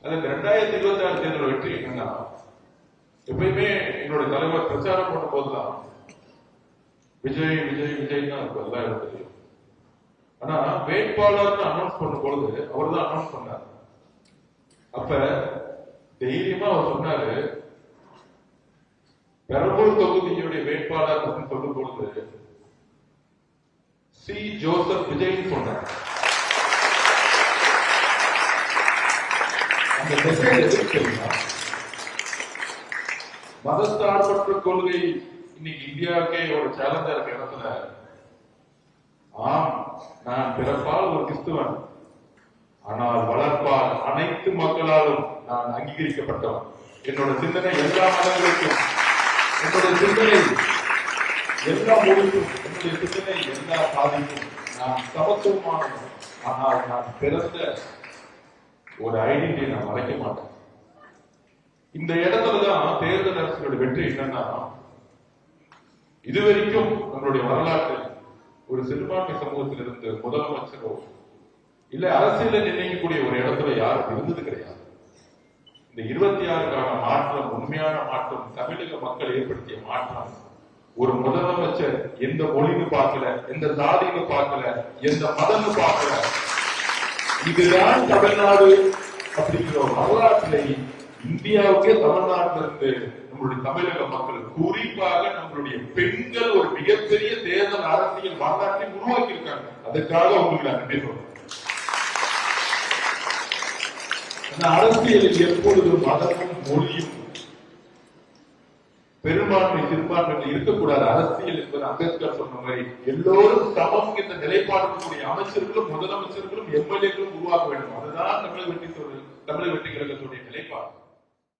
அது 2026 தேர்தல் வெற்றி என்னன்னா, எப்பயுமே என்னுடைய தலைவர் பிரச்சாரம் பண்ண போதுதான் விஜய் விஜய் விஜய் தான் இருக்கும், எல்லாம் எனக்கு தெரியும். ஆனா வேட்பாளர்னு அனௌன்ஸ் பண்ணும் பொழுது அவர் தான் அனௌன்ஸ் பண்ணார். அப்ப தைரியமா அவர் சொன்னாரு, பெரம்பூர் தொகுதியுடைய வேட்பாளர் சொல்லும் பொழுது சி ஜோசப் விஜய் சொன்னார். அந்த மெசேஜ் எதுக்கு தெரியுமா? மதசார்பற்ற கொள்கை இன்னைக்கு இந்தியாவுக்கே ஒரு சேலஞ்சா இருக்க இடத்துல, ஆம் நான் பிறப்பால் ஒரு கிறிஸ்துவன், ஆனால் வளர்ப்பால் அனைத்து மக்களாலும் நான் அங்கீகரிக்கப்பட்டவன். என்னோட சிந்தனை எல்லா மதங்களுக்கும், என்னுடைய சிந்தனை எல்லா மொழிக்கும், என்னுடைய சிந்தனை எல்லா சாதிக்கும். நான் சமத்துவமானவன், ஆனால் நான் பிறந்த ஒரு ஐடென்டிட்டி நான் மறைக்க மாட்டேன். இந்த இடத்துலதான் தேர்தல் அரசியலோட வெற்றி என்னன்னா, இதுவரைக்கும் நம்மளுடைய வரலாற்றில் ஒரு சிறுபான்மை சமூகத்திலிருந்து முதலமைச்சரோ இல்ல அரசியல நிர்ணயிக்கக்கூடிய ஒரு இடத்துல யாரும் இருந்தது கிடையாது. இந்த 26க்கான மாற்றம், உண்மையான மாற்றம், தமிழக மக்கள் ஏற்படுத்திய மாற்றம். ஒரு முதலமைச்சர் எந்த மொழின்னு பார்க்கல, எந்த சாதின்னு பார்க்கல, எந்த மதம்னு பார்க்கல, இதுதான் தமிழ்நாடு அப்படிங்கிற ஒரு வரலாற்றை இந்தியாவுக்கே தமிழ்நாட்டிலிருந்து நம்மளுடைய தமிழக மக்கள், குறிப்பாக நம்மளுடைய பெண்கள் ஒரு மிகப்பெரிய தேர்தல் அரசியல் வரலாற்றை உருவாக்கி இருக்காங்க. அதுக்காக உங்களுக்கு நான் நன்றி சொல்றேன். அரசியலில் எப்பொழுதும் மதமும் மொழியும் பெரும்பான்மை சிறுபான்மை இருக்கக்கூடாது. அரசியல் என்பது அம்பேத்கர் சொன்ன மாதிரி எல்லோரும் சமம் என்ற நிலைப்பாடுடைய அமைச்சர்களும் முதலமைச்சர்களும் எம்எல்ஏக்களும் உருவாக்க வேண்டும். அதுதான் தமிழக வெற்றி கழகத்துடைய நிலைப்பாடு.